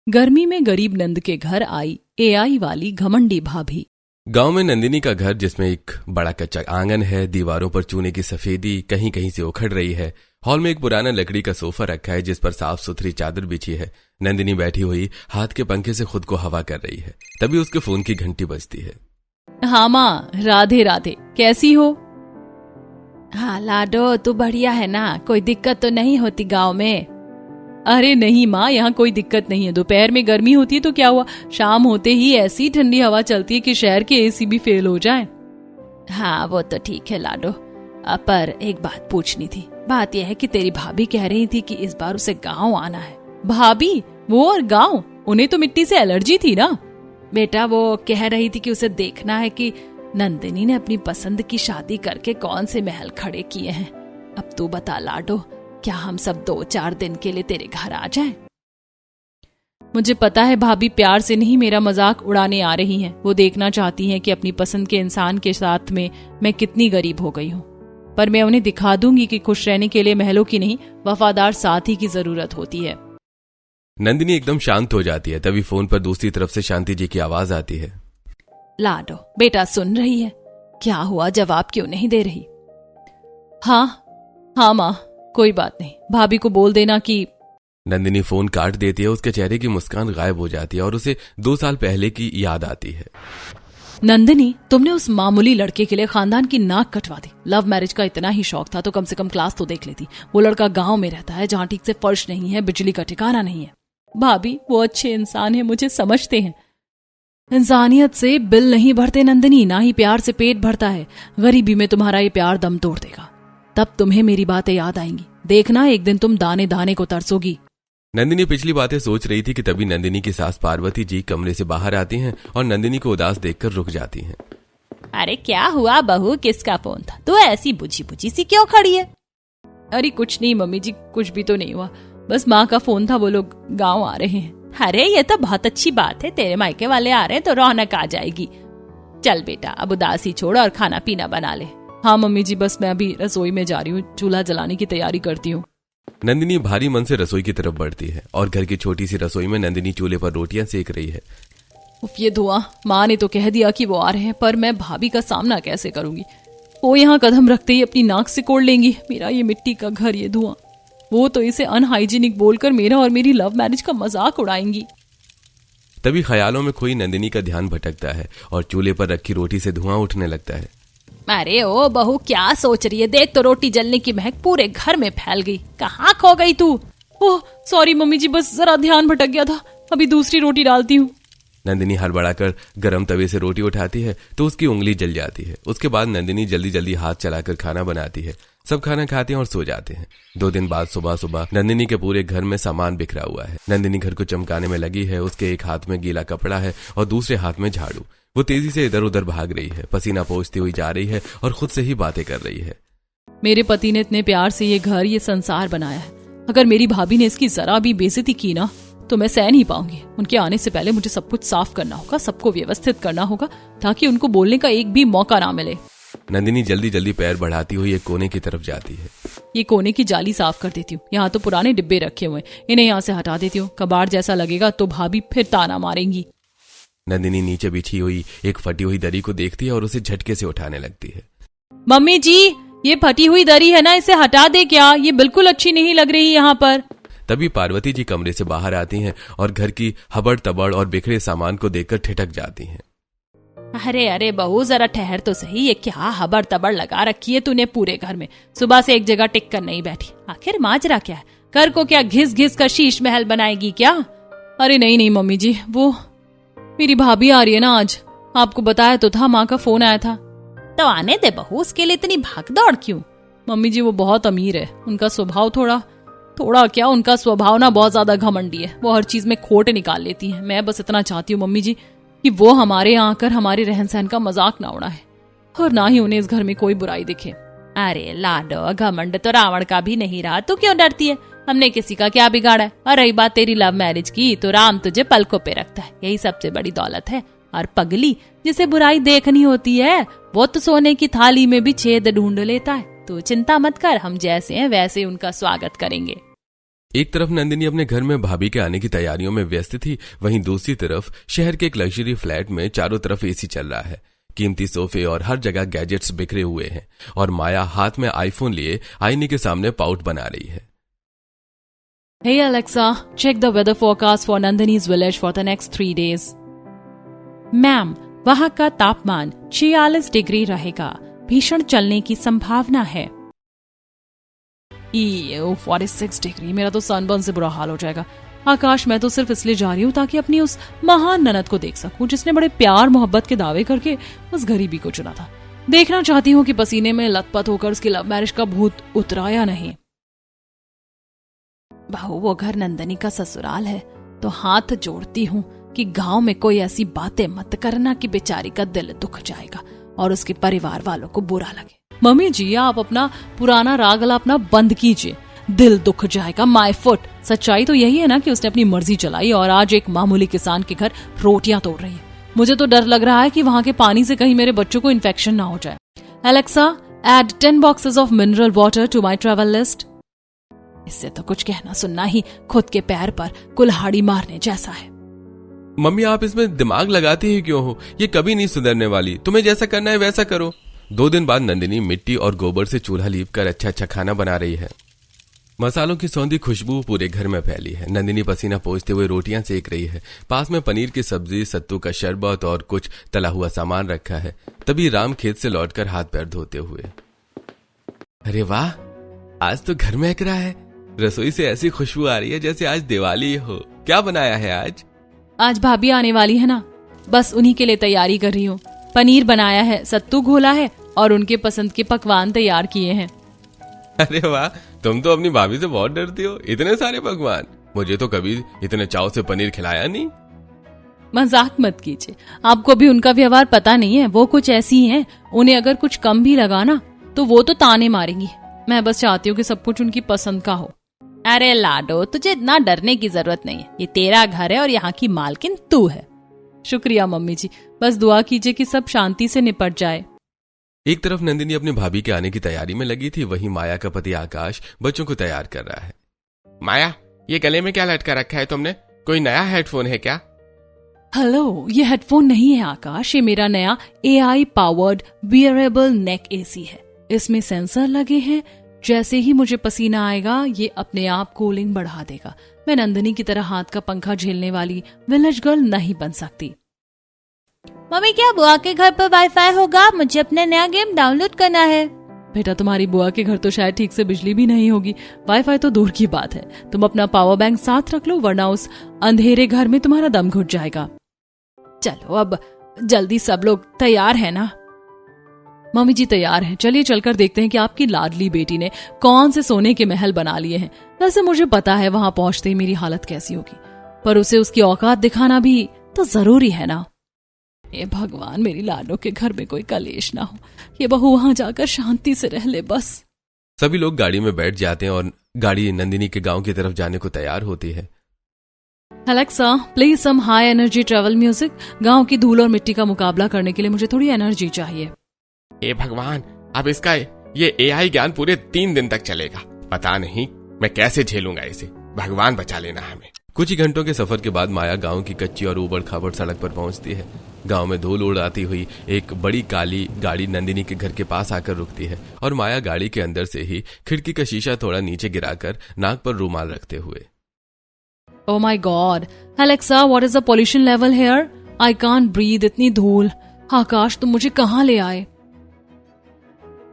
गर्मी में गरीब नंद के घर आई एआई वाली घमंडी भाभी। गांव में नंदिनी का घर, जिसमें एक बड़ा कच्चा आंगन है, दीवारों पर चूने की सफेदी कहीं कहीं से उखड़ रही है। हॉल में एक पुराना लकड़ी का सोफा रखा है जिस पर साफ सुथरी चादर बिछी है। नंदिनी बैठी हुई हाथ के पंखे से खुद को हवा कर रही है। तभी उसके फोन की घंटी बजती है। हाँ माँ, राधे राधे, कैसी हो? हाँ लाडो, तू बढ़िया है ना? कोई दिक्कत तो नहीं होती गांव में? अरे नहीं माँ, यहाँ कोई दिक्कत नहीं है। दोपहर में गर्मी होती है तो क्या हुआ, शाम होते ही ऐसी ठंडी हवा चलती है कि शहर के एसी भी फेल हो जाएं। हाँ वो तो ठीक है लाडो, पर एक बात पूछनी थी। बात यह है कि तेरी भाभी कह रही थी कि इस बार उसे गांव आना है। भाभी? वो और गांव? उन्हें तो मिट्टी से एलर्जी थी ना। बेटा वो कह रही थी कि उसे देखना है कि नंदिनी ने अपनी पसंद की शादी करके कौन से महल खड़े किए हैं। अब तू बता लाडो, क्या हम सब 2-4 दिन के लिए तेरे घर आ जाएं? मुझे पता है भाभी प्यार से नहीं मेरा मजाक उड़ाने आ रही हैं। वो देखना चाहती हैं कि अपनी पसंद के इंसान के साथ में मैं कितनी गरीब हो गई हूँ। पर मैं उन्हें दिखा दूंगी कि खुश रहने के लिए महलों की नहीं, वफादार साथी की जरूरत होती है। नंदिनी एकदम शांत हो जाती है। तभी फोन पर दूसरी तरफ से शांति जी की आवाज आती है। लाडो बेटा सुन रही है? क्या हुआ, जवाब क्यों नहीं दे रही? हाँ माँ, कोई बात नहीं, भाभी को बोल देना कि। नंदिनी फोन काट देती है। उसके चेहरे की मुस्कान गायब हो जाती है और उसे 2 साल पहले की याद आती है। नंदिनी, तुमने उस मामूली लड़के के लिए खानदान की नाक कटवा दी। लव मैरिज का इतना ही शौक था तो कम से कम क्लास तो देख लेती। वो लड़का गांव में रहता है जहाँ ठीक से फर्श नहीं है, बिजली का ठिकाना नहीं है। भाभी वो अच्छे इंसान है, मुझे समझते हैं। इंसानियत से बिल नहीं भरते नंदिनी, ना ही प्यार से पेट भरता है। गरीबी में तुम्हारा ये प्यार दम तोड़ देगा। तब तुम्हें मेरी बातें याद आएंगी। देखना एक दिन तुम दाने दाने को तरसोगी। नंदिनी पिछली बातें सोच रही थी कि तभी नंदिनी की सास पार्वती जी कमरे से बाहर आती हैं और नंदिनी को उदास देखकर रुक जाती हैं। अरे क्या हुआ बहू, किसका फोन था? तू ऐसी बुझी बुझी सी क्यों खड़ी है? अरे कुछ नहीं मम्मी जी, कुछ भी तो नहीं हुआ, बस माँ का फोन था, वो लोग गाँव आ रहे हैं। अरे ये तो बहुत अच्छी बात है, तेरे मायके वाले आ रहे हैं तो रौनक आ जाएगी। चल बेटा अब उदासी छोड़ और खाना पीना बना ले। हाँ मम्मी जी, बस मैं अभी रसोई में जा रही हूँ, चूल्हा जलाने की तैयारी करती हूँ। नंदिनी भारी मन से रसोई की तरफ बढ़ती है और घर की छोटी सी रसोई में नंदिनी चूल्हे पर रोटियां सेक रही है। उफ, ये धुआं! माँ ने तो कह दिया कि वो आ रहे हैं, पर मैं भाभी का सामना कैसे करूंगी? वो यहाँ कदम रखते ही अपनी नाक से कोड़ लेंगी। मेरा ये मिट्टी का घर, ये धुआं! वो तो इसे अनहाइजीनिक बोलकर मेरा और मेरी लव मैरिज का मजाक उड़ाएंगी। तभी ख्यालों में खोई नंदिनी का ध्यान भटकता है और चूल्हे पर रखी रोटी से धुआं उठने लगता है। अरे ओ बहू, क्या सोच रही है? देख तो रोटी जलने की महक पूरे घर में फैल गई। कहाँ खो गई तू? ओह सॉरी मम्मी जी, बस जरा ध्यान भटक गया था। अभी दूसरी रोटी डालती हूँ। नंदिनी हड़बड़ाकर गरम तवे से रोटी उठाती है तो उसकी उंगली जल जाती है। उसके बाद नंदिनी जल्दी जल्दी हाथ चलाकर खाना बनाती है। सब खाना खाते हैं और सो जाते हैं। 2 दिन बाद सुबह सुबह नंदिनी के पूरे घर में सामान बिखरा हुआ है। नंदिनी घर को चमकाने में लगी है। उसके एक हाथ में गीला कपड़ा है और दूसरे हाथ में झाड़ू। वो तेजी से इधर उधर भाग रही है, पसीना पोंछती हुई जा रही है और खुद से ही बातें कर रही है। मेरे पति ने इतने प्यार से ये घर, ये संसार बनाया है। अगर मेरी भाभी ने इसकी जरा भी बेइज्जती की ना तो मैं सह नहीं पाऊंगी। उनके आने से पहले मुझे सब कुछ साफ करना होगा, सबको व्यवस्थित करना होगा ताकि उनको बोलने का एक भी मौका ना मिले। नंदिनी जल्दी जल्दी पैर बढ़ाती हुई एक कोने की तरफ जाती है। ये कोने की जाली साफ कर देती हूँ। यहाँ तो पुराने डिब्बे रखे हुए हैं, इन्हें यहाँ से हटा देती हूँ। कबाड़ जैसा लगेगा तो भाभी फिर ताना मारेंगी। नंदिनी नीचे बिछी हुई एक फटी हुई दरी को देखती है और उसे झटके से उठाने लगती है। मम्मी जी, ये फटी हुई दरी है ना, इसे हटा दे क्या? ये बिल्कुल अच्छी नहीं लग रही यहाँ पर। तभी पार्वती जी कमरे से बाहर आती हैं और घर की हबड़ तबड़ और बिखरे सामान को देखकर ठिठक जाती हैं। अरे अरे बहू, जरा ठहर तो सही। ये क्या हबड़ तबड़ लगा रखी है तूने पूरे घर में? सुबह से एक जगह टिक कर नहीं बैठी। आखिर माजरा क्या है? घर को क्या घिस घिस कर शीश महल बनाएगी क्या? अरे नहीं नहीं मम्मी जी, वो मेरी भाभी आ रही है ना आज। आपको बताया तो था, माँ का फोन आया था। तो आने दे बहू, उसके लिए इतनी भागदौड़ क्यों? मम्मी जी वो बहुत अमीर है, उनका स्वभाव थोड़ा क्या, उनका स्वभाव ना बहुत ज्यादा घमंडी है। वो हर चीज में खोट निकाल लेती है। मैं बस इतना चाहती हूँ मम्मी जी कि वो हमारे यहाँ आकर हमारे रहन सहन का मजाक ना उड़ाए और ना ही उन्हें इस घर में कोई बुराई दिखे। अरे लाडो, घमंड तो रावण का भी नहीं रहा, तू क्यों डरती है? हमने किसी का क्या बिगाड़ा है? और रही बात तेरी लव मैरिज की, तो राम तुझे पलकों पे रखता है, यही सबसे बड़ी दौलत है। और पगली, जिसे बुराई देखनी होती है वो तो सोने की थाली में भी छेद ढूंढ लेता है। तो चिंता मत कर, हम जैसे हैं वैसे उनका स्वागत करेंगे। एक तरफ नंदिनी अपने घर में भाभी के आने की तैयारियों में व्यस्त थी, वहीं दूसरी तरफ शहर के एक लग्जरी फ्लैट में चारों तरफ एसी चल रहा है। कीमती सोफे और हर जगह गैजेट्स बिखरे हुए हैं और माया हाथ में आईफोन लिए आईने के सामने पाउट बना रही है। Hey Alexa, check the weather forecast for Nandini's village for the next 3 days. Ma'am, वहाँ का तापमान 46 डिग्री रहेगा, भीषण चलने की संभावना है। 46 डिग्री, मेरा तो सनबर्न से बुरा हाल हो जाएगा। आकाश, मैं तो सिर्फ इसलिए जा रही हूँ ताकि अपनी उस महान ननद को देख सकूं जिसने बड़े प्यार मोहब्बत के दावे करके उस गरीबी को चुना था। देखना चाहती हूँ कि पसीने में लथपथ होकर उसकी लव मैरिज का भूत उतरा या नहीं। बहू, वो घर नंदिनी का ससुराल है, तो हाथ जोड़ती हूँ कि गांव में कोई ऐसी बातें मत करना कि बेचारी का दिल दुख जाएगा और उसके परिवार वालों को बुरा लगे। मम्मी जी, आप अपना पुराना राग अपना बंद कीजिए। दिल दुख जाएगा, माय फुट। सच्चाई तो यही है ना कि उसने अपनी मर्जी चलाई और आज एक मामूली किसान के घर रोटियां तोड़ रही है। मुझे तो डर लग रहा है कि वहां के पानी से कहीं मेरे बच्चों को इन्फेक्शन ना हो जाए। Alexa, add 10 boxes of mineral water to my travel list. इससे तो कुछ कहना सुनना ही खुद के पैर पर कुल्हाड़ी मारने जैसा है। मम्मी, आप इसमें दिमाग लगाती ही क्यों हो? ये कभी नहीं सुधरने वाली। तुम्हें जैसा करना है वैसा करो। 2 दिन बाद नंदिनी मिट्टी और गोबर से चूल्हा लीपकर अच्छा खाना बना रही है। मसालों की सौंधी खुशबू पूरे घर में फैली है। नंदिनी पसीना पोंछते हुए रोटियां सेक रही है। पास में पनीर की सब्जी, सत्तू का शरबत और कुछ तला हुआ सामान रखा है। तभी राम खेत से लौटकर हाथ पैर धोते हुए, अरे वाह, आज तो घर महक रहा है। रसोई से ऐसी खुशबू आ रही है जैसे आज दिवाली हो। क्या बनाया है आज? आज भाभी आने वाली है ना, बस उन्हीं के लिए तैयारी कर रही हूँ। पनीर बनाया है, सत्तू घोला है और उनके पसंद के पकवान तैयार किए हैं। अरे वाह, तुम तो अपनी भाभी से बहुत डरती हो। इतने सारे पकवान, मुझे तो कभी इतने चाव से पनीर खिलाया नहीं। मजाक मत कीजिए, आपको भी उनका व्यवहार पता नहीं है। वो कुछ ऐसी ही हैं, उन्हें अगर कुछ कम भी लगा ना तो वो तो ताने मारेंगी। मैं बस चाहती हूँ कि सब कुछ उनकी पसंद का हो। अरे लाडो, तुझे इतना डरने की जरूरत नहीं है। ये तेरा घर है और यहाँ की मालकिन तू है। शुक्रिया मम्मी जी, बस दुआ कीजिए कि सब शांति से निपट जाए। एक तरफ नंदिनी अपनी भाभी के आने की तैयारी में लगी थी, वहीं माया का पति आकाश बच्चों को तैयार कर रहा है। माया, ये गले में क्या लटका रखा है तुमने? कोई नया हेडफोन है क्या? हेलो, ये हेडफोन नहीं है आकाश, ये मेरा नया AI पावर्ड वियरेबल नेक AC है। इसमें सेंसर लगे हैं, जैसे ही मुझे पसीना आएगा ये अपने आप कूलिंग बढ़ा देगा। मैं नंदिनी की तरह हाथ का पंखा झेलने वाली विलेज गर्ल नहीं बन सकती। मम्मी, क्या बुआ के घर पर वाईफाई होगा? मुझे अपना नया गेम डाउनलोड करना है। बेटा, तुम्हारी बुआ के घर तो शायद ठीक से बिजली भी नहीं होगी, वाईफाई तो दूर की बात है। तुम अपना पावर बैंक साथ रख लो, वरना उस अंधेरे घर में तुम्हारा दम घुट जाएगा। चलो अब जल्दी, सब लोग तैयार है ना? मम्मी जी तैयार हैं। चलिए चलकर देखते हैं कि आपकी लाडली बेटी ने कौन से सोने के महल बना लिए हैं। वैसे मुझे पता है वहां पहुंचते ही मेरी हालत कैसी होगी, पर उसे उसकी औकात दिखाना भी तो जरूरी है ना। ये भगवान, मेरी लाडो के घर में कोई कलेश ना हो। ये बहू वहां जाकर शांति से रह ले बस। सभी लोग गाड़ी में बैठ जाते हैं और गाड़ी नंदिनी के गांव की तरफ जाने को तैयार होती है। Alexa, please some high energy travel music. गांव की धूल और मिट्टी का मुकाबला करने के लिए मुझे थोड़ी एनर्जी चाहिए। हे भगवान, अब इसका ये AI ज्ञान पूरे 3 दिन तक चलेगा। पता नहीं मैं कैसे झेलूंगा इसे। भगवान बचा लेना हमें। कुछ ही घंटों के सफर के बाद माया गांव की कच्ची और ऊबड़ खाबड़ सड़क पर पहुंचती है। गांव में धूल उड़ाती हुई एक बड़ी काली गाड़ी नंदिनी के घर के पास आकर रुकती है और माया गाड़ी के अंदर से ही खिड़की का शीशा थोड़ा नीचे गिराकर नाक पर रूमाल रखते हुए, Oh my God, Alexa, what is the pollution level here? I can't breathe, इतनी धूल। आकाश, तुम मुझे कहाँ ले आए?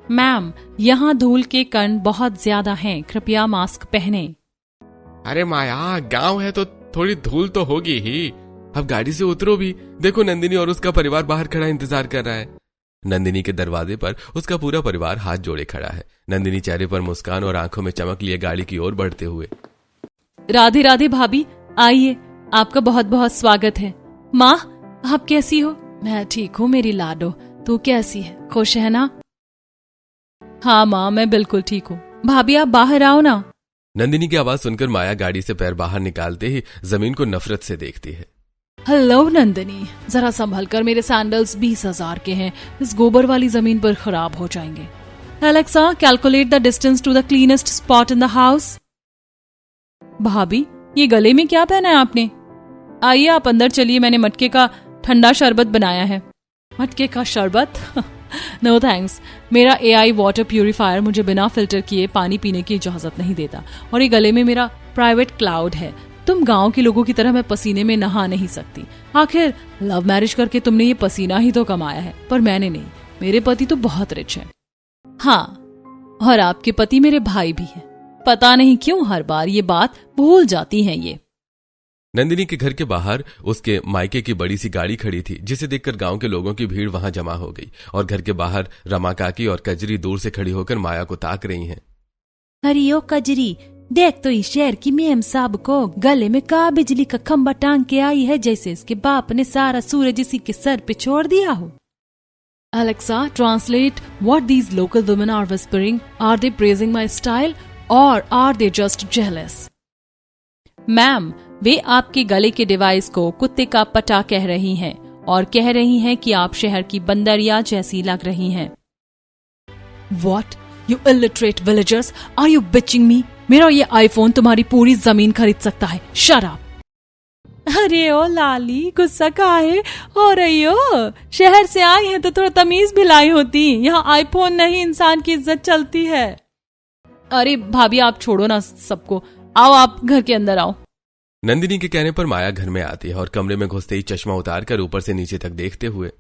मैम, यहाँ धूल के कण बहुत ज्यादा हैं, कृपया मास्क पहने। अरे माया, गांव है तो थोड़ी धूल तो होगी ही। अब गाड़ी से उतरो भी। देखो, नंदिनी और उसका परिवार बाहर खड़ा इंतजार कर रहा है। नंदिनी के दरवाजे पर उसका पूरा परिवार हाथ जोड़े खड़ा है। नंदिनी चेहरे पर मुस्कान और आंखों में चमक लिए गाड़ी की ओर बढ़ते हुए, राधे राधे भाभी, आइए, आपका बहुत बहुत स्वागत है। माँ, आप कैसी हो? मैं ठीक हूँ मेरी लाडो, तू कैसी है? खुश है ना? हाँ माँ, मैं बिल्कुल ठीक हूँ। भाभी, आप बाहर आओ ना। नंदिनी की आवाज सुनकर माया गाड़ी से पैर बाहर निकालते ही जमीन को नफरत से देखती है। हेलो नंदिनी, जरा संभल कर, मेरे सैंडल्स 20,000 के हैं, इस गोबर वाली जमीन पर खराब हो जाएंगे। Alexa, calculate the distance to the cleanest spot in the house. भाभी, ये गले में क्या पहना है आपने? आइए आप अंदर चलिए, मैंने मटके का ठंडा शरबत बनाया है। मटके का शरबत? No thanks. मेरा AI वाटर प्यूरिफायर मुझे बिना फिल्टर किए पानी पीने की इजाजत नहीं देता, और ये गले में मेरा प्राइवेट क्लाउड है। तुम गांव के लोगों की तरह मैं पसीने में नहा नहीं सकती। आखिर लव मैरिज करके तुमने ये पसीना ही तो कमाया है, पर मैंने नहीं। मेरे पति तो बहुत रिच है। हाँ, और आपके पति मेरे भाई भी हैं। पता नहीं क्यों हर बार ये बात भूल जाती हैं ये। नंदिनी के घर के बाहर उसके मायके की बड़ी सी गाड़ी खड़ी थी, जिसे देखकर गांव के लोगों की भीड़ वहां जमा हो गई और घर के बाहर रमा काकी और कजरी दूर से खड़ी होकर माया को ताक रही हैं। अरे ओ कजरी, देख तो इस शहर की मेम साहब को गले में का बिजली का खंबा टांग के आई है, जैसे इसके बाप ने सारा सूरज इसी के सर पे छोड़ दिया हो। Alexa, translate what these local women are whispering. Are they praising my style or are they just jealous? Ma'am, वे आपके गले के डिवाइस को कुत्ते का पटा कह रही हैं और कह रही हैं कि आप शहर की बंदरिया जैसी लग रही हैं। What? You illiterate villagers? Are you bitching me? मेरा ये आईफोन तुम्हारी पूरी जमीन खरीद सकता है। Shut up! अरे ओ लाली, गुस्सा काहे हो रही हो? शहर से आई है तो थोड़ा तमीज भी लाई होती। यहाँ आईफोन नहीं, इंसान की इज्जत चलती है। अरे भाभी, आप छोड़ो ना सबको। आओ, आप घर के अंदर आओ। नंदिनी के कहने पर माया घर में आती है और कमरे में घुसते ही चश्मा उतारकर ऊपर से नीचे तक देखते हुए,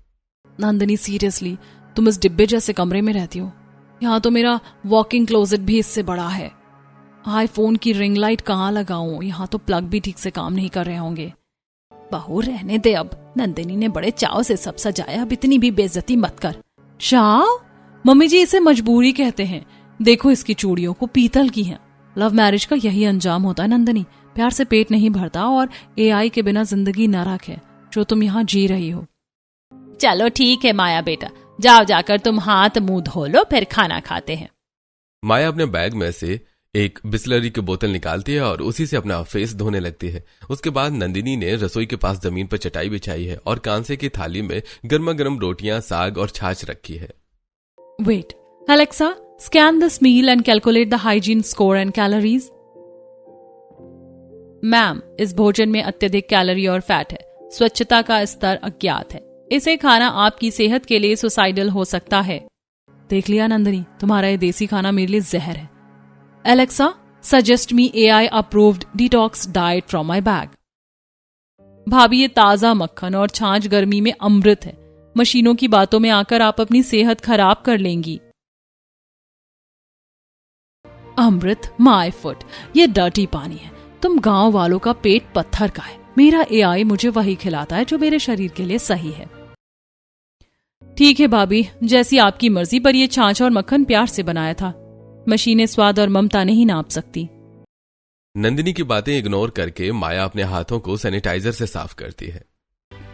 नंदिनी सीरियसली, तुम इस डिब्बे जैसे कमरे में रहती हो? यहाँ तो मेरा वॉकिंग क्लोजेट भी इससे बड़ा है। आईफोन की रिंग लाइट कहाँ लगाऊं? यहाँ तो प्लग भी ठीक से काम नहीं कर रहे होंगे। बहू, रहने दे अब। नंदिनी ने बड़े चाव से सब सजाया, अब इतनी भी बेइज्जती मत कर। चाव? मम्मी जी, इसे मजबूरी कहते हैं। देखो, इसकी चूड़ियों को पीतल की हैं। लव मैरिज का यही अंजाम होता है नंदिनी। प्यार से पेट नहीं भरता और AI के बिना जिंदगी नरक है जो तुम यहाँ जी रही हो। चलो ठीक है माया बेटा, जाओ जाकर तुम हाथ मुंह धो लो, फिर खाना खाते हैं। माया अपने बैग में से एक बिस्लरी की बोतल निकालती है और उसी से अपना फेस धोने लगती है। उसके बाद नंदिनी ने रसोई के पास जमीन पर चटाई बिछाई है और कांसे की थाली में गर्मा गर्म रोटियां, साग और छाछ रखी है। Wait, Alexa, scan this meal and calculate the hygiene score and calories. Ma'am, इस भोजन में अत्यधिक कैलोरी और फैट है। स्वच्छता का स्तर अज्ञात है। इसे खाना आपकी सेहत के लिए सुसाइडल हो सकता है। देख लिया नंदिनी, तुम्हारा ये देसी खाना मेरे लिए जहर है। Alexa, suggest me AI approved detox diet from my bag. भाभी, ये ताजा मक्खन और छाछ गर्मी में अमृत है। मशीनों की बातों में आकर आप अपनी सेहत खराब कर लेंगी। अमृत, माय फुट, ये डर्टी पानी है। तुम गांव वालों का पेट पत्थर का है। मेरा AI मुझे वही खिलाता है जो मेरे शरीर के लिए सही है। ठीक है भाभी, जैसी आपकी मर्जी, पर ये छाछ और मक्खन प्यार से बनाया था। मशीनें स्वाद और ममता नहीं नाप सकती। नंदिनी की बातें इग्नोर करके माया अपने हाथों को सैनिटाइजर से साफ करती है।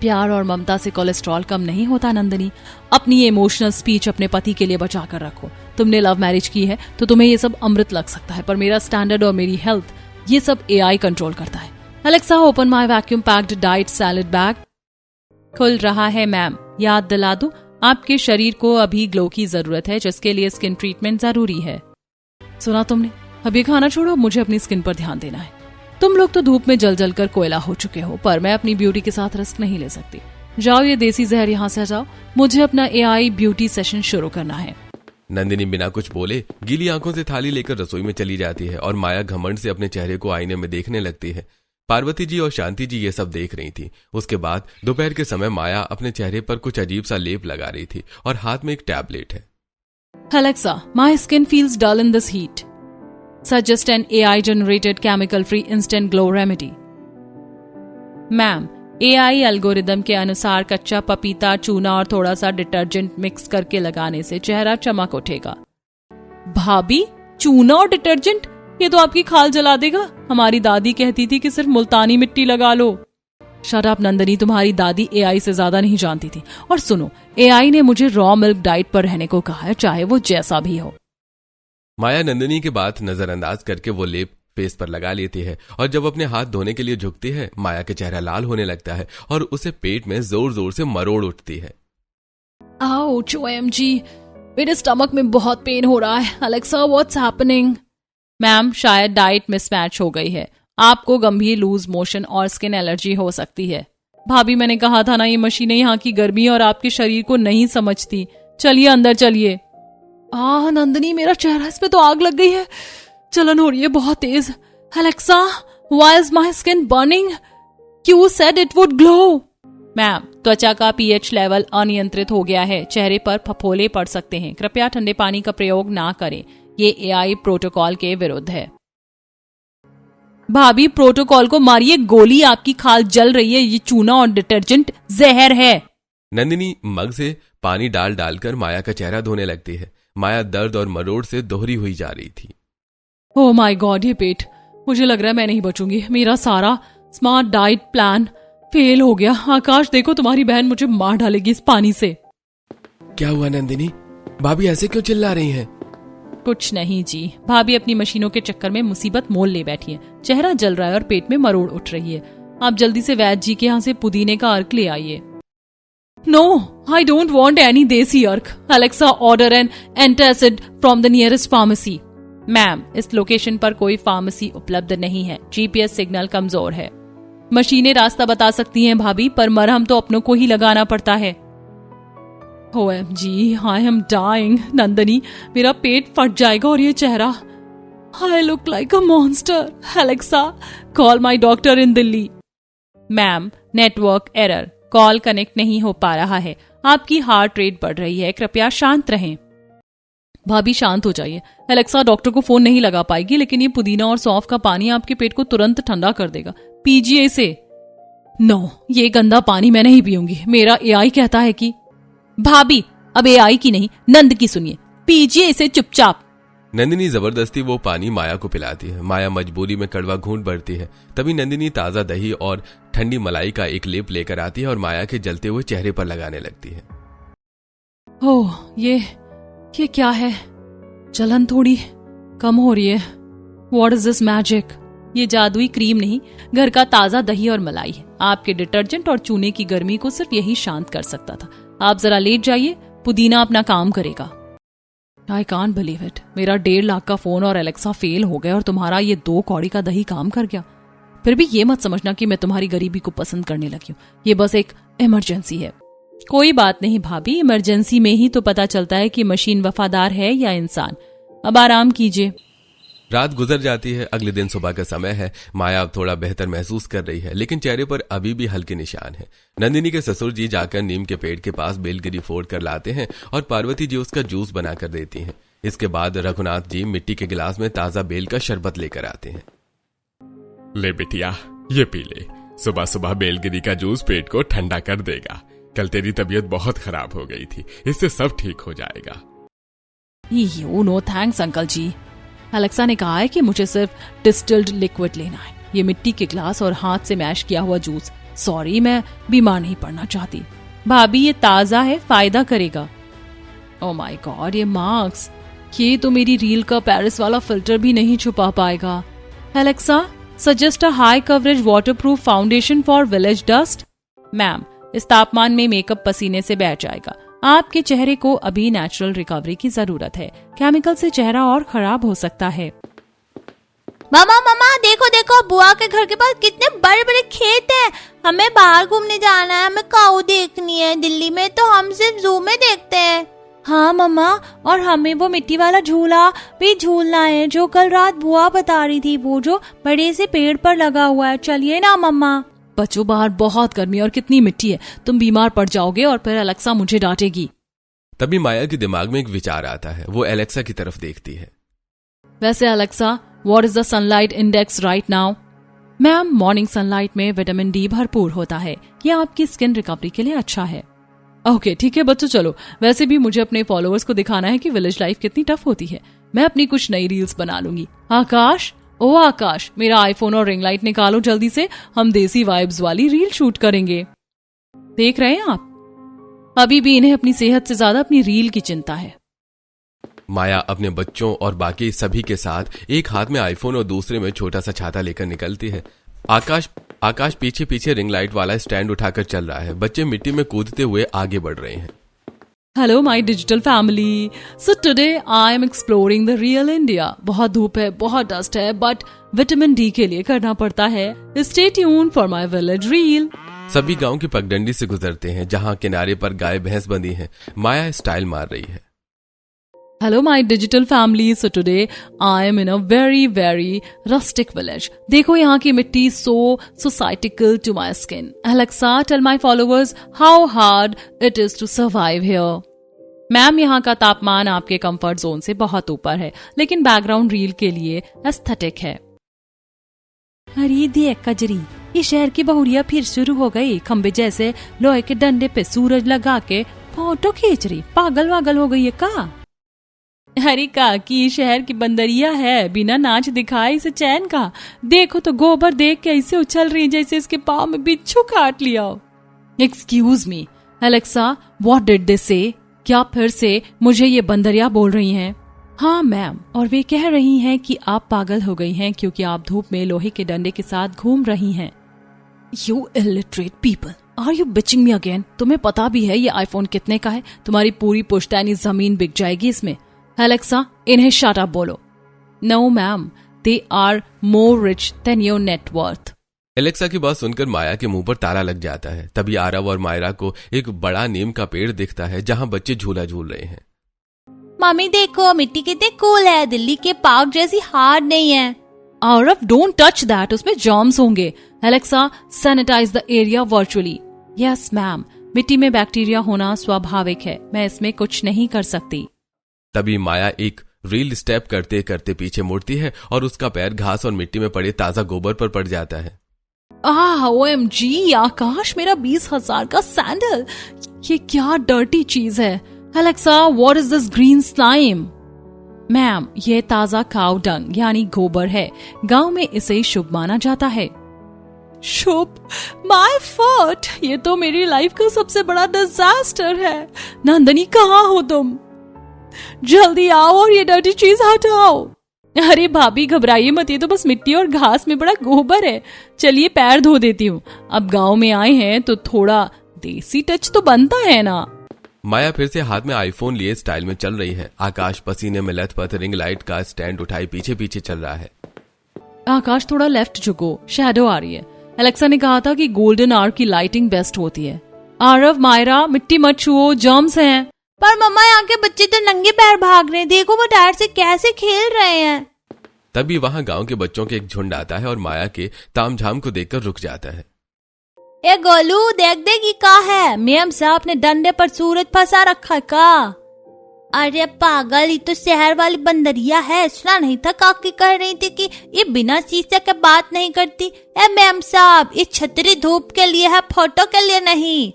प्यार और ममता से कोलेस्ट्रॉल कम नहीं होता नंदिनी। अपनी ये इमोशनल स्पीच अपने पति के लिए बचा कर रखो। तुमने लव मैरिज की है तो तुम्हें ये सब अमृत लग सकता है, पर मेरा स्टैंडर्ड और मेरी हेल्थ ये सब AI कंट्रोल करता है। Alexa, open my vacuum packed diet salad bag. खुल रहा है मैम। याद दिला दूं, आपके शरीर को अभी ग्लो की जरूरत है, जिसके लिए स्किन ट्रीटमेंट जरूरी है। सुना तुमने? अभी खाना छोड़ो, मुझे अपनी स्किन पर ध्यान देना है। तुम लोग तो धूप में जल जल कर कोयला हो चुके हो, पर मैं अपनी ब्यूटी के साथ रिस्क नहीं ले सकती। जाओ, ये देसी जहर यहाँ से हटाओ। मुझे अपना AI ब्यूटी सेशन शुरू करना है। नंदिनी बिना कुछ बोले गीली आंखों से थाली लेकर रसोई में चली जाती है और माया घमंड से अपने चेहरे को आईने में देखने लगती है। पार्वती जी और शांति जी ये सब देख रही थी। उसके बाद दोपहर के समय माया अपने चेहरे पर कुछ अजीब सा लेप लगा रही थी और हाथ में एक टैबलेट है। Alexa, my skin feels dull in this heat. Suggest an AI generated chemical free instant glow remedy. Ma'am, AI algorithm के अनुसार कच्चा पपीता, चूना और थोड़ा सा डिटर्जेंट मिक्स करके लगाने से चेहरा चमक उठेगा। भाभी, चूना और डिटर्जेंट? ये तो आपकी खाल जला देगा। हमारी दादी कहती थी कि सिर्फ मुल्तानी मिट्टी लगा लो। शट अप नंदिनी, तुम्हारी दादी AI से ज्यादा नहीं जानती थी। और सुनो, AI ने मुझे रॉ मिल्क डाइट पर रहने को कहा है, चाहे वो जैसा भी हो। माया नंदिनी की बात नजरअंदाज करके वो लेप फेस पर लगा लेती है और जब अपने हाथ धोने के लिए झुकती है, माया का चेहरा लाल होने लगता है और उसे पेट में जोर जोर से मरोड़ उठती है। आउच, OMG, मेरे स्टमक में बहुत पेन हो रहा है। Alexa, what's happening? मैम, शायद डाइट मिसमैच हो गई है। आपको गंभीर लूज मोशन और स्किन एलर्जी हो सकती है। भाभी मैंने कहा था ना, ये मशीनें यहाँ की गर्मी और आपके शरीर को नहीं समझती। चलिए अंदर चलिए। नंदिनी, मेरा चेहरा, इस पे तो आग लग गई है, जलन हो रही है बहुत तेज। Alexa, why is my skin burning? You said it would glow. Ma'am, त्वचा का पीएच लेवल अनियंत्रित हो गया है, चेहरे पर फफोले पड़ सकते हैं, कृपया ठंडे पानी का प्रयोग ना करें, ये एआई प्रोटोकॉल के विरुद्ध है। भाभी, प्रोटोकॉल को मारिए गोली, आपकी खाल जल रही है, ये चूना और डिटर्जेंट जहर है। नंदिनी मग से पानी डाल डालकर माया का चेहरा धोने लगती है। माया दर्द और मरोड़ से दोहरी हुई जा रही थी। ओह माय गॉड, ये पेट, मुझे लग रहा है मैं नहीं बचूंगी। मेरा सारा स्मार्ट डाइट प्लान फेल हो गया। आकाश, देखो तुम्हारी बहन मुझे मार डालेगी इस पानी से। क्या हुआ नंदिनी? भाभी ऐसे क्यों चिल्ला रही हैं? कुछ नहीं जी, भाभी अपनी मशीनों के चक्कर में मुसीबत मोल ले बैठी है। चेहरा जल रहा है और पेट में मरोड़ उठ रही है। आप जल्दी से वैद्य जी के यहाँ से पुदीने का अर्क ले आइए। No, I don't want any desi अर्क। Alexa, order an antacid from the nearest pharmacy. Ma'am, इस लोकेशन पर कोई फार्मेसी उपलब्ध नहीं है, जीपीएस सिग्नल कमजोर है। मशीनें रास्ता बता सकती हैं भाभी, पर मरहम तो अपनों को ही लगाना पड़ता है। OMG, I am dying. Nandini, मेरा पेट फट जाएगा और ये चेहरा, I look like a monster. Alexa, call my doctor in Delhi. Ma'am, network error, call connect नहीं हो पा रहा है, आपकी हार्ट रेट बढ़ रही है, कृपया शांत रहें। भाभी शांत हो जाइए। एलेक्सा डॉक्टर को फोन नहीं लगा पाएगी, लेकिन ये पुदीना और सौंफ का पानी आपके पेट को तुरंत ठंडा कर देगा। पीजिए इसे। नो, ये गंदा पानी मैं नहीं पीऊंगी। मेरा एआई कहता है कि भाभी, अब एआई की नहीं, नंद की सुनिए, पीजिए इसे चुपचाप। नंदिनी जबरदस्ती वो पानी माया को पिलाती है। माया मजबूरी में कड़वा घूंट भरती है। तभी नंदिनी ताजा दही और ठंडी मलाई का एक लेप लेकर आती है और माया के जलते हुए चेहरे पर लगाने लगती है। ओह, ये क्या है? जलन थोड़ी कम हो रही है। What is this magic? ये जादुई क्रीम नहीं, घर का ताजा दही और मलाई है। आपके डिटर्जेंट और चूने की गर्मी को सिर्फ यही शांत कर सकता था। आप जरा लेट जाइए, पुदीना अपना काम करेगा। I can't believe it. मेरा 1.5 लाख का फोन और एलेक्सा फेल हो गए और तुम्हारा ये 2 कौड़ी का दही काम कर गया। फिर भी ये मत समझना कि मैं तुम्हारी गरीबी को पसंद करने लगी हूँ। ये बस एक इमरजेंसी है। कोई बात नहीं भाभी, इमरजेंसी में ही तो पता चलता है कि मशीन वफादार है या इंसान। अब आराम कीजिए। रात गुजर जाती है। अगले दिन सुबह का समय है। माया अब थोड़ा बेहतर महसूस कर रही है, लेकिन चेहरे पर अभी भी हल्के निशान है। नंदिनी के ससुर जी जाकर नीम के पेड़ के पास बेलगिरी फोड़ कर लाते हैं और पार्वती जी उसका जूस बनाकर देती हैं। इसके बाद रघुनाथ जी मिट्टी के गिलास में ताजा बेल का शरबत लेकर आते हैं। ले बिटिया, ये पी ले। सुबह सुबह बेलगिरी का जूस पेट को ठंडा कर देगा। कल तेरी तबीयत बहुत खराब हो गई थी, इससे सब ठीक हो जाएगा। नो थैंक्स अंकल जी। एलेक्सा ने कहा है कि मुझे सिर्फ डिस्टिल्ड लिक्विड लेना है। ये मिट्टी के ग्लास और हाथ से मैश किया हुआ जूस। सॉरी, मैं बीमार नहीं पड़ना चाहती। भाभी, ये ताजा है, फायदा करेगा। ओह माय गॉड, ये मार्क्स, ये तो मेरी रील का पेरिस वाला फिल्टर भी नहीं छुपा पाएगा। Alexa, suggest a high coverage waterproof foundation for village dust. Ma'am, इस तापमान में मेकअप पसीने से बह जाएगा। आपके चेहरे को अभी नेचुरल रिकवरी की जरूरत है, केमिकल से चेहरा और खराब हो सकता है। मामा मामा, देखो देखो, बुआ के घर के पास कितने बड़े बड़े खेत हैं। हमें बाहर घूमने जाना है, हमें काऊ देखनी है। दिल्ली में तो हम सिर्फ जू में देखते हैं। हाँ मम्मा, और हमें वो मिट्टी वाला झूला भी झूलना है जो कल रात बुआ बता रही थी, वो जो बड़े से पेड़ पर लगा हुआ है। चलिए ना मम्मा। बच्चों, बाहर बहुत गर्मी और कितनी मिट्टी है, तुम बीमार पड़ जाओगे और फिर एलेक्सा मुझे डांटेगी। तभी माया के दिमाग में एक विचार आता है। वो एलेक्सा की तरफ देखती है। वैसे Alexa, what is the sunlight index right now? Ma'am, morning sunlight में विटामिन डी भरपूर होता है। ये आपकी स्किन रिकवरी के लिए अच्छा है। ओके ठीक है बच्चों, चलो। वैसे भी मुझे अपने फॉलोअर्स को दिखाना है कि विलेज लाइफ कितनी टफ होती है। मैं अपनी कुछ नई रील्स बना लूंगी। आकाश, ओ आकाश, मेरा आईफोन और रिंग लाइट निकालो जल्दी से, हम देसी वाइब्स वाली रील शूट करेंगे। देख रहे हैं आप, अभी भी इन्हें अपनी सेहत से ज्यादा अपनी रील की चिंता है। माया अपने बच्चों और बाकी सभी के साथ एक हाथ में आईफोन और दूसरे में छोटा सा छाता लेकर निकलती है। आकाश पीछे पीछे रिंग लाइट वाला स्टैंड उठाकर चल रहा है। बच्चे मिट्टी में कूदते हुए आगे बढ़ रहे हैं। Hello my digital family. So today I am exploring the real India. बहुत धूप है, बहुत डस्ट है, बट विटामिन डी के लिए करना पड़ता है। Stay tune for my village reel. सभी गांव की पगडंडी से गुजरते हैं जहां किनारे पर गाय भैंस बंधी हैं। माया स्टाइल मार रही है। Hello my digital family. So today I am in a very very rustic village. देखो यहाँ की मिट्टी so societical to my skin. Alexa tell my followers how hard it is to survive here. Ma'am, यहाँ का तापमान आपके comfort zone से बहुत ऊपर है, लेकिन बैकग्राउंड रील के लिए एस्थेटिक है। अरे देख कजरी, ये शहर की बहुरिया फिर शुरू हो गई। खंबे जैसे लोहे के डंडे पे सूरज लगा के फोटो खींच रही। पागल वागल हो गई है का? अरे काकी, शहर की बंदरिया है, बिना नाच दिखाए इसे चैन का। देखो तो गोबर देख के ऐसे उछल रही जैसे इसके पाँव में बिच्छू काट लिया हो। Excuse me Alexa, what did they से? क्या फिर से मुझे ये बंदरिया बोल रही हैं? हाँ मैम, और वे कह रही हैं कि आप पागल हो गई हैं क्योंकि आप धूप में लोहे के डंडे के साथ घूम रही हैं। You illiterate people, are you bitching me again? तुम्हें पता भी है ये आईफोन कितने का है? तुम्हारी पूरी पुश्तैनी जमीन बिक जाएगी इसमें। एलेक्सा, इन्हें शट अप बोलो। No ma'am, they are more rich than your net worth. Alexa की बात सुनकर माया के मुंह पर ताला लग जाता है। तभी आरव और मायरा को एक बड़ा नीम का पेड़ दिखता है जहां बच्चे झूला झूल रहे हैं। मम्मी देखो, मिट्टी कितनी कूल है, दिल्ली के पार्क जैसी हार्ड नहीं है। आरव, डोंट टच दैट, उसमें जर्म्स होंगे। Alexa, sanitise the area virtually. Yes ma'am, मिट्टी में बैक्टीरिया होना स्वाभाविक है, मैं इसमें कुछ नहीं कर सकती। तभी माया एक रील स्टेप करते करते पीछे मुड़ती है और उसका पैर घास और मिट्टी में पड़े ताजा गोबर पर पड़ जाता है। OMG, आकाश, मेरा 20,000 का सैंडल, ये क्या डर्टी चीज है। Alexa, what is this green slime? Ma'am, ये ताजा काऊ डंग यानी गोबर है। गांव में इसे शुभ माना जाता है। शुभ? माय फॉट, ये तो मेरी लाइफ का सबसे बड़ा डिजास्टर है। नंदनी, कहाँ हो तुम? जल्दी आओ और ये डर्टी चीज हटाओ। अरे भाभी, घबराइए मत, ये तो बस मिट्टी और घास में बड़ा गोबर है। चलिए पैर धो देती हूँ। अब गांव में आए हैं तो थोड़ा देसी टच तो बनता है ना। माया फिर से हाथ में आईफोन लिए स्टाइल में चल रही है। आकाश पसीने में लथपथ रिंग लाइट का स्टैंड उठाए पीछे पीछे चल रहा है। आकाश, थोड़ा लेफ्ट झुको, शैडो आ रही है। एलेक्सा ने कहा था कि गोल्डन आवर की लाइटिंग बेस्ट होती है। आरव, मायरा, मिट्टी मत छुओ, जर्म्स हैं। पर मम्मा, यहाँ के बच्चे तो नंगे पैर भाग रहे हैं, देखो वो टायर से कैसे खेल रहे हैं। तभी वहां गांव के बच्चों के एक झुंड आता है और माया के तामझाम को देखकर रुक जाता है। ए गोलू, देख दे की का है, मैम साहब ने डंडे पर सूरज फंसा रखा का। अरे पागल, ये तो शहर वाली बंदरिया है। सुना नहीं था काकी कह रही थी कि ये बिना शीशे के बात नहीं करती। ए मैम साहब, ये छतरी धूप के लिए है, फोटो के लिए नहीं।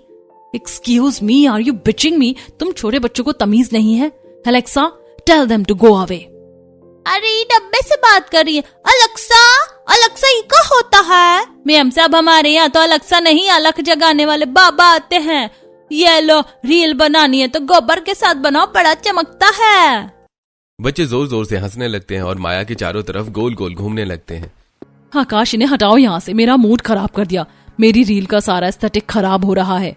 Excuse me, are you bitching me? तुम छोटे बच्चों को तमीज नहीं है? Alexa, tell them to go away. अरे ये डब्बे से बात कर रही है। अलेक्सा, अलेक्सा, ये क्या होता है? मैम साहब, हमारे यहाँ तो अलेक्सा नहीं, अलख जगाने वाले बाबा आते हैं। ये लो, रील बनानी है तो गोबर के साथ बनाओ, बड़ा चमकता है। बच्चे जोर जोर से हंसने लगते हैं और माया के चारों तरफ गोल गोल घूमने लगते हैं। आकाश, इन्हें हटाओ यहाँ से, मेरा मूड खराब कर दिया। मेरी रील का सारा एस्थेटिक खराब हो रहा है।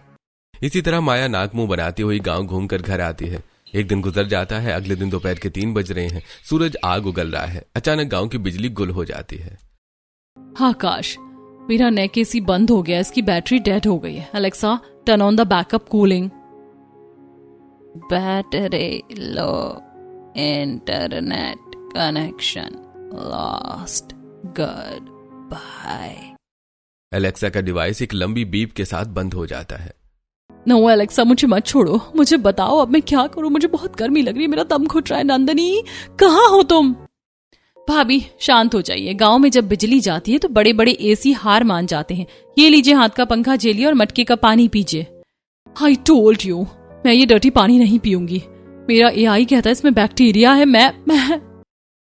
इसी तरह माया नाक मुंह बनाती हुई गांव घूमकर घर आती है। एक दिन गुजर जाता है। अगले दिन दोपहर के 3 बज रहे हैं। सूरज आग उगल रहा है। अचानक गांव की बिजली गुल हो जाती है। आकाश, मेरा नेक एसी बंद हो गया, इसकी बैटरी डेड हो गई है। Alexa, turn on the backup cooling. Battery low, internet connection lost, goodbye. Alexa का डिवाइस एक लंबी बीप के साथ बंद हो जाता है। नो एलेक्सा, मुझे मत छोड़ो, मुझे बताओ अब मैं क्या करूं? मुझे बहुत गर्मी लग रही है, मेरा दम घुट रहा है। नंदनी, कहाँ हो तुम? भाभी, शांत हो जाइए। गांव में जब बिजली जाती है तो बड़े बड़े एसी हार मान जाते हैं। ये लीजिए हाथ का पंखा झेलिए और मटके का पानी पीजिए। आई टोल्ड यू, मैं ये डर्टी पानी नहीं पीऊंगी। मेरा एआई कहता है इसमें बैक्टीरिया है। मैं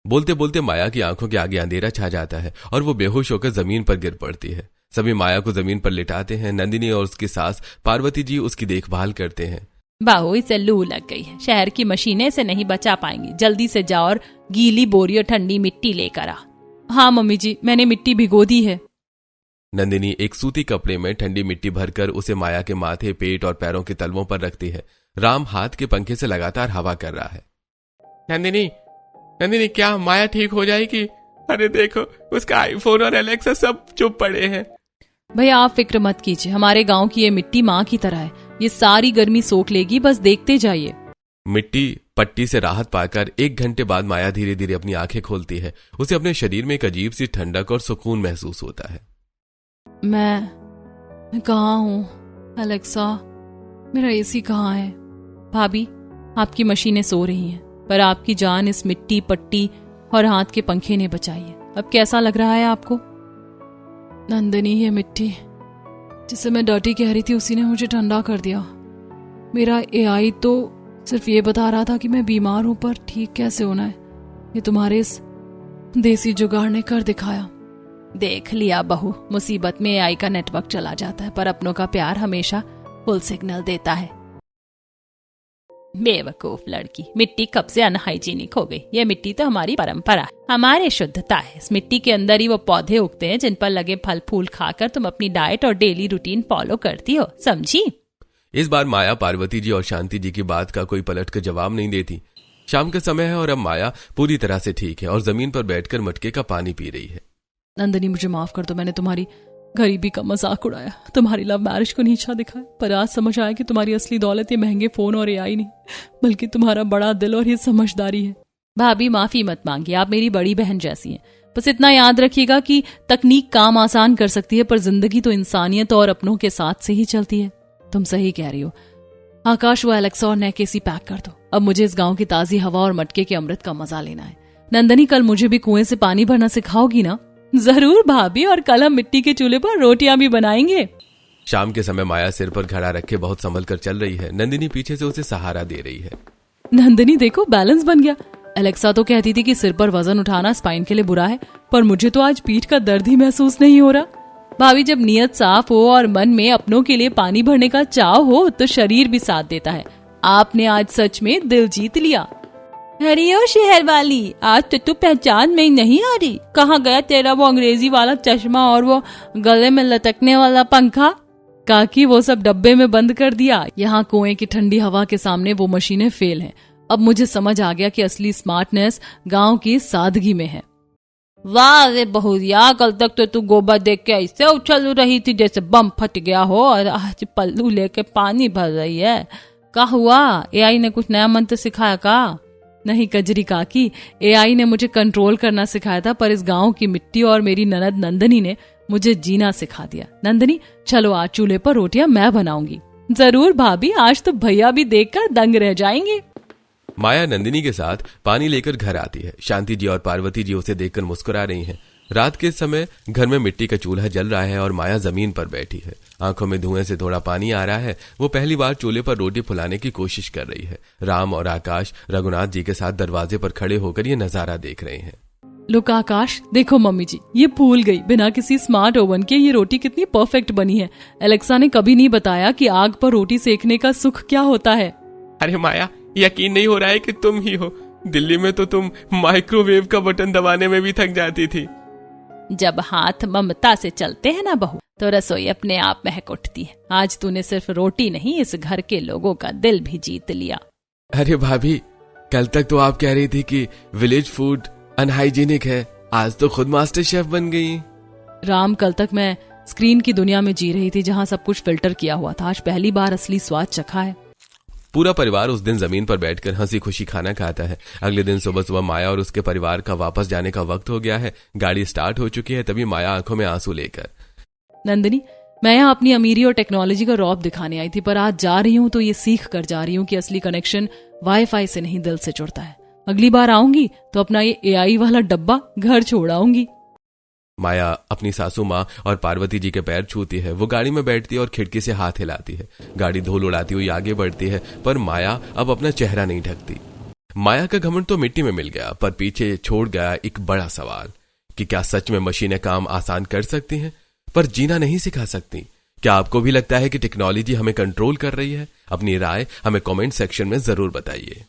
बोलते बोलते माया की आंखों के आगे अंधेरा छा जाता है और वो बेहोश होकर जमीन पर गिर पड़ती है। सभी माया को जमीन पर लिटाते हैं। नंदिनी और उसकी सास पार्वती जी उसकी देखभाल करते हैं। बाहू, इसे लू लग गई है, शहर की मशीनें से नहीं बचा पाएंगी। जल्दी से जाओ और गीली बोरी और ठंडी मिट्टी लेकर आ। हाँ मम्मी जी, मैंने मिट्टी भिगो दी है। नंदिनी एक सूती कपड़े में ठंडी मिट्टी भरकर उसे माया के माथे, पेट और पैरों के तलवों पर रखती है। राम हाथ के पंखे से लगातार हवा कर रहा है। नंदिनी, नंदिनी, क्या माया ठीक हो जाएगी? अरे देखो, उसका आईफोन और एलेक्सा सब चुप पड़े हैं। भैया आप फिक्र मत कीजिए, हमारे गांव की ये मिट्टी माँ की तरह है, ये सारी गर्मी सोख लेगी, बस देखते जाइए। मिट्टी पट्टी से राहत पाकर 1 घंटे बाद माया धीरे धीरे अपनी आंखें खोलती है। उसे अपने शरीर में एक अजीब सी ठंडक और सुकून महसूस होता है। मैं कहाँ हूँ? एलेक्सा, मेरा एसी कहाँ है? भाभी, आपकी मशीनें सो रही हैं, पर आपकी जान इस मिट्टी पट्टी और हाथ के पंखे ने बचाई है। अब कैसा लग रहा है आपको? नंदिनी, ये मिट्टी जिसे मैं डर्टी कह रही थी उसी ने मुझे ठंडा कर दिया। मेरा एआई तो सिर्फ ये बता रहा था कि मैं बीमार हूं, पर ठीक कैसे होना है ये तुम्हारे इस देसी जुगाड़ ने कर दिखाया। देख लिया बहू, मुसीबत में एआई का नेटवर्क चला जाता है, पर अपनों का प्यार हमेशा फुल सिग्नल देता है। बेवकूफ लड़की, मिट्टी कब से अनहाइजीनिक हो गई? ये मिट्टी तो हमारी परंपरा है, हमारी शुद्धता है। इस मिट्टी के अंदर ही वो पौधे उगते हैं जिन पर लगे फल फूल खाकर तुम अपनी डाइट और डेली रूटीन फॉलो करती हो, समझी? इस बार माया पार्वती जी और शांति जी की बात का कोई पलट कर जवाब नहीं देती। शाम का समय है और अब माया पूरी तरह से ठीक है और जमीन पर बैठकर मटके का पानी पी रही है। नंदिनी, मुझे माफ कर दो, मैंने तुम्हारी गरीबी का मजाक उड़ाया, तुम्हारी लव मैरिज को नीचा दिखाया, पर आज समझ आया कि तुम्हारी असली दौलत ये महंगे फोन और एआई नहीं, बल्कि तुम्हारा बड़ा दिल और ये समझदारी है। भाभी माफी मत मांगिए, आप मेरी बड़ी बहन जैसी हैं। बस इतना याद रखिएगा कि तकनीक काम आसान कर सकती है, पर जिंदगी तो इंसानियत और अपनों के साथ से ही चलती है। तुम सही कह रही हो। आकाश, वो एलेक्सा और नेक एसी पैक कर दो। अब मुझे इस गांव की ताजी हवा और मटके के अमृत का मजा लेना है। नंदनी, कल मुझे भी कुएं से पानी भरना सिखाओगी ना? जरूर भाभी, और कल हम मिट्टी के चूल्हे पर रोटियां भी बनाएंगे। शाम के समय माया सिर पर घड़ा रखे बहुत संभल कर चल रही है। नंदिनी पीछे से उसे सहारा दे रही है। नंदिनी देखो, बैलेंस बन गया। एलेक्सा तो कहती थी कि सिर पर वजन उठाना स्पाइन के लिए बुरा है, पर मुझे तो आज पीठ का दर्द ही महसूस नहीं हो रहा। भाभी, जब नियत साफ हो और मन में अपनों के लिए पानी भरने का चाव हो तो शरीर भी साथ देता है। आपने आज सच में दिल जीत लिया। अरे ओ शहर वाली, आज तो तू पहचान में ही नहीं आ रही। कहाँ गया तेरा वो अंग्रेजी वाला चश्मा और वो गले में लटकने वाला पंखा? काकी, वो सब डब्बे में बंद कर दिया। यहाँ कुएं की ठंडी हवा के सामने वो मशीनें फेल हैं। अब मुझे समझ आ गया कि असली स्मार्टनेस गांव की सादगी में है। वाह रे बहुरिया, कल तक तो तू गोबर देख के ऐसे उछल रही थी जैसे बम फट गया हो, और आज पल्लू लेके पानी भर रही है। क्या हुआ? एआई ने कुछ नया मंत्र सिखाया का? नहीं कजरी काकी, एआई ने मुझे कंट्रोल करना सिखाया था, पर इस गांव की मिट्टी और मेरी ननद नंदनी ने मुझे जीना सिखा दिया। नंदनी, चलो आज चूल्हे पर रोटियां मैं बनाऊंगी। जरूर भाभी, आज तो भैया भी देखकर दंग रह जाएंगे। माया नंदिनी के साथ पानी लेकर घर आती है। शांति जी और पार्वती जी उसे देखकर मुस्कुरा रही हैं। रात के समय घर में मिट्टी का चूल्हा जल रहा है और माया जमीन पर बैठी है। आंखों में धुएं से थोड़ा पानी आ रहा है। वो पहली बार चूल्हे पर रोटी फुलाने की कोशिश कर रही है। राम और आकाश रघुनाथ जी के साथ दरवाजे पर खड़े होकर ये नजारा देख रहे हैं। लुक आकाश, देखो मम्मी जी, ये फूल गई। बिना किसी स्मार्ट ओवन के ये रोटी कितनी परफेक्ट बनी है। एलेक्सा ने कभी नहीं बताया कि आग पर रोटी सेकने का सुख क्या होता है। अरे माया, यकीन नहीं हो रहा है कि तुम ही हो। दिल्ली में तो तुम माइक्रोवेव का बटन दबाने में भी थक जाती थी। जब हाथ ममता से चलते हैं ना बहू, तो रसोई अपने आप महक उठती है। आज तूने सिर्फ रोटी नहीं, इस घर के लोगों का दिल भी जीत लिया। अरे भाभी, कल तक तो आप कह रही थी कि विलेज फूड अनहाइजीनिक है, आज तो खुद मास्टर शेफ बन गई। राम, कल तक मैं स्क्रीन की दुनिया में जी रही थी जहाँ सब कुछ फिल्टर किया हुआ था। आज पहली बार असली स्वाद चखा है। पूरा परिवार उस दिन जमीन पर बैठकर हंसी खुशी खाना खाता है। अगले दिन सुबह सुबह माया और उसके परिवार का वापस जाने का वक्त हो गया है। गाड़ी स्टार्ट हो चुकी है, तभी माया आंखों में आंसू लेकर, नंदिनी, मैं यहाँ अपनी अमीरी और टेक्नोलॉजी का रौब दिखाने आई थी, पर आज जा रही हूँ तो ये सीख कर जा रही हूँ कि असली कनेक्शन वाईफाई से नहीं, दिल से जुड़ता है। अगली बार आऊंगी तो अपना ये एआई वाला डब्बा घर छोड़ आऊंगी। माया अपनी सासू माँ और पार्वती जी के पैर छूती है। वो गाड़ी में बैठती है और खिड़की से हाथ हिलाती है। गाड़ी धूल उड़ाती हुई आगे बढ़ती है, पर माया अब अपना चेहरा नहीं ढकती। माया का घमंड तो मिट्टी में मिल गया, पर पीछे छोड़ गया एक बड़ा सवाल कि क्या सच में मशीनें काम आसान कर सकती हैं, पर जीना नहीं सिखा सकती? क्या आपको भी लगता है कि टेक्नोलॉजी हमें कंट्रोल कर रही है? अपनी राय हमें कमेंट सेक्शन में जरूर बताइए।